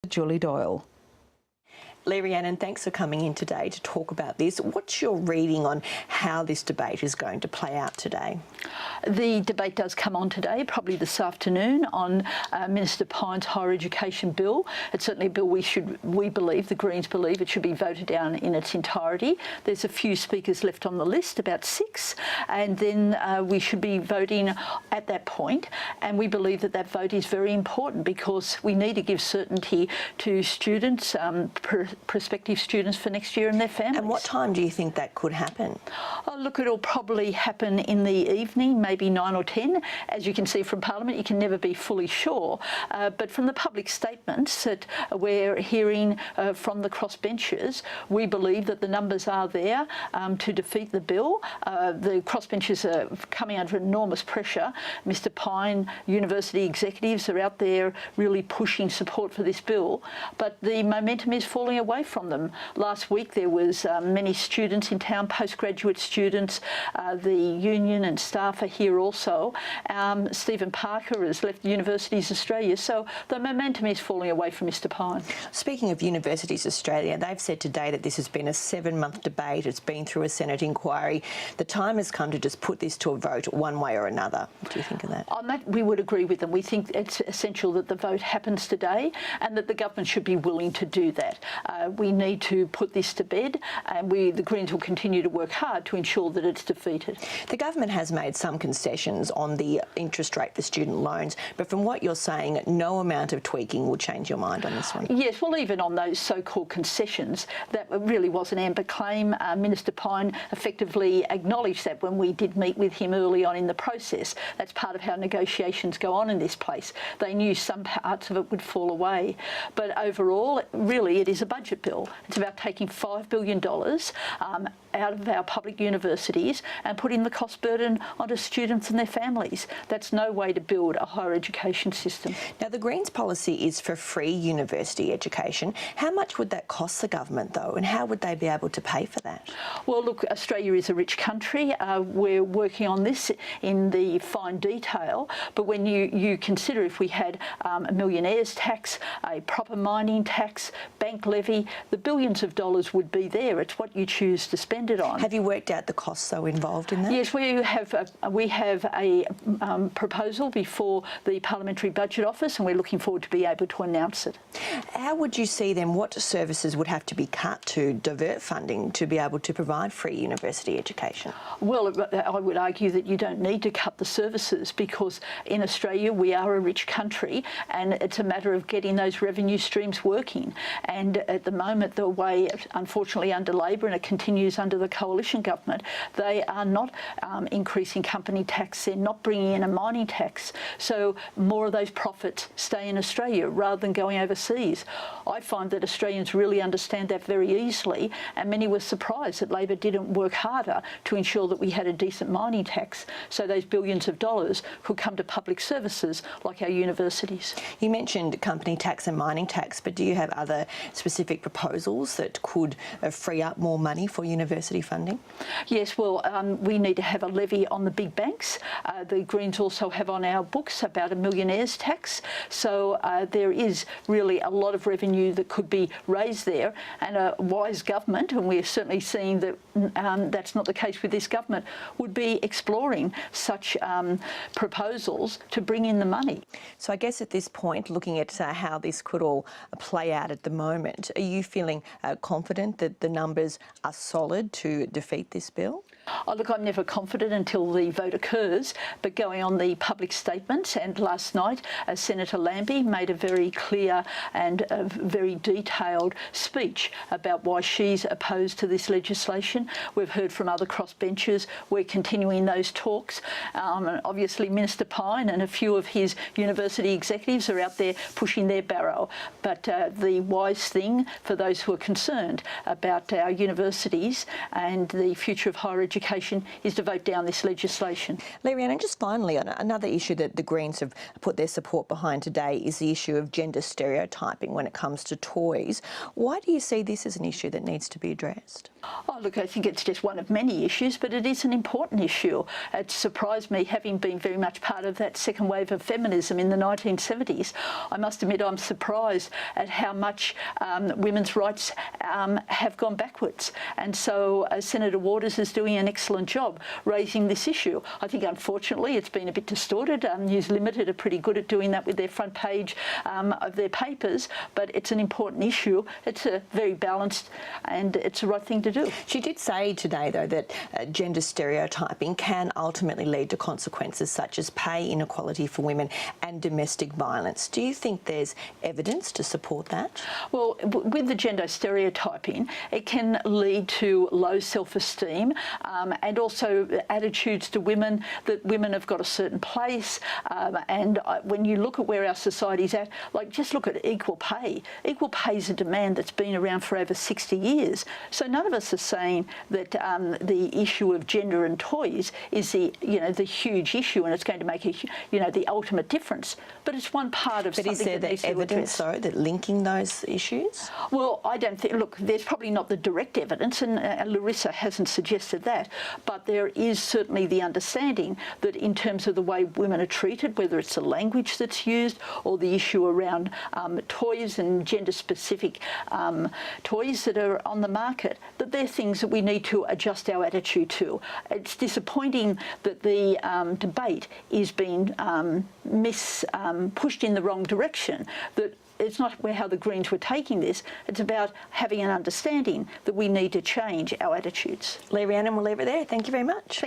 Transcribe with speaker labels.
Speaker 1: Julie Doyle.
Speaker 2: Rhiannon, thanks for coming in today to talk about this. What's your reading on how this debate is going to play out today?
Speaker 3: The debate does come on today, probably this afternoon, on Minister Pyne's higher education bill. It's certainly a bill we believe, the Greens believe, it should be voted down in its entirety. There's a few speakers left on the list, about 6, and then we should be voting at that point. And we believe that that vote is very important because we need to give certainty to students, prospective students for next year and their families.
Speaker 2: And what time do you think that could happen?
Speaker 3: Oh, look, it'll probably happen in the evening, maybe 9 or 10. As you can see from Parliament, you can never be fully sure. But from the public statements that we're hearing from the crossbenchers, we believe that the numbers are there to defeat the bill. The crossbenchers are coming under enormous pressure. Mr Pyne, university executives are out there really pushing support for this bill, but the momentum is falling away from them. Last week there was many students in town, postgraduate students. The union and staff are here also. Stephen Parker has left Universities Australia, so the momentum is falling away from Mr Pyne.
Speaker 2: Speaking of Universities Australia, they've said today that this has been a 7-month debate. It's been through a Senate inquiry. The time has come to just put this to a vote one way or another. What do you think of that?
Speaker 3: On that, we would agree with them. We think it's essential that the vote happens today and that the government should be willing to do that. We need to put this to bed, and the Greens will continue to work hard to ensure that it's defeated.
Speaker 2: The government has made some concessions on the interest rate for student loans, but from what you're saying, no amount of tweaking will change your mind on this one.
Speaker 3: Yes, well, even on those so-called concessions, that really was an amber claim. Minister Pyne effectively acknowledged that when we did meet with him early on in the process. That's part of how negotiations go on in this place. They knew some parts of it would fall away. But overall, really, it is a budget bill. It's about taking $5 billion out of our public universities and putting the cost burden onto students and their families. That's no way to build a higher education system.
Speaker 2: Now, the Greens policy is for free university education. How much would that cost the government, though, and how would they be able to pay for that?
Speaker 3: Well, look, Australia is a rich country. We're working on this in the fine detail, but when you consider if we had a millionaire's tax, a proper mining tax, bank levy, the billions of dollars would be there. It's what you choose to spend it on.
Speaker 2: Have you worked out the costs, though, involved in that?
Speaker 3: Yes, we have a proposal before the Parliamentary Budget Office, and we're looking forward to be able to announce it.
Speaker 2: How would you see then what services would have to be cut to divert funding to be able to provide free university education?
Speaker 3: Well, I would argue that you don't need to cut the services because in Australia we are a rich country and it's a matter of getting those revenue streams working. And at the moment, the way, unfortunately, under Labor, and it continues under the coalition government, they are not increasing company tax, they're not bringing in a mining tax. So more of those profits stay in Australia rather than going overseas. I find that Australians really understand that very easily, and many were surprised that Labor didn't work harder to ensure that we had a decent mining tax so those billions of dollars could come to public services like our universities.
Speaker 2: You mentioned company tax and mining tax, but do you have other specific proposals that could free up more money for university funding?
Speaker 3: Yes, well, we need to have a levy on the big banks. The Greens also have on our books about a millionaire's tax. So there is really a lot of revenue that could be raised there, and a wise government, and we're certainly seeing that that's not the case with this government, would be exploring such proposals to bring in the money.
Speaker 2: So I guess at this point, looking at how this could all play out at the moment, are you feeling confident that the numbers are solid to defeat this bill?
Speaker 3: Oh, look, I'm never confident until the vote occurs, but going on the public statements, and last night Senator Lambie made a very clear and a very detailed speech about why she's opposed to this legislation. We've heard from other crossbenchers. We're continuing those talks. Obviously, Minister Pyne and a few of his university executives are out there pushing their barrow. But the wise thing for those who are concerned about our universities and the future of higher education is to vote down this legislation.
Speaker 2: Rhiannon, just finally, on another issue that the Greens have put their support behind today is the issue of gender stereotyping when it comes to toys. Why do you see this as an issue that needs to be addressed?
Speaker 3: Oh, look, I think it's just one of many issues, but it is an important issue. It surprised me, having been very much part of that second wave of feminism in the 1970s. I must admit I'm surprised at how much women's rights have gone backwards. And so Senator Waters is doing an excellent job raising this issue. I think, unfortunately, it's been a bit distorted. News Limited are pretty good at doing that with their front page of their papers, but it's an important issue. It's very balanced and it's the right thing to do.
Speaker 2: She did say today, though, that gender stereotyping can ultimately lead to consequences such as pay inequality for women and domestic violence. Do you think there's evidence to support that?
Speaker 3: Well, with the gender stereotyping, it can lead to low self-esteem and also attitudes to women, that women have got a certain place. And when you look at where our society's at, like just look at equal pay. Equal pay is a demand that's been around for over 60 years. So none of us are saying that the issue of gender and toys is the huge issue and it's going to make the ultimate difference. But it's one part of something that needs to be addressed. But is there evidence, though, that linking those issues? Well, I don't think. Look, there's probably not the direct evidence, and Larissa hasn't suggested that. But there is certainly the understanding that in terms of the way women are treated, whether it's the language that's used or the issue around toys and gender-specific toys that are on the market, that they're things that we need to adjust our attitude to. It's disappointing that the debate is being pushed in the wrong direction, that it's not how the Greens were taking this. It's about having an understanding that we need to change our attitudes.
Speaker 2: Rhiannon, we'll leave it there. Thank you very much.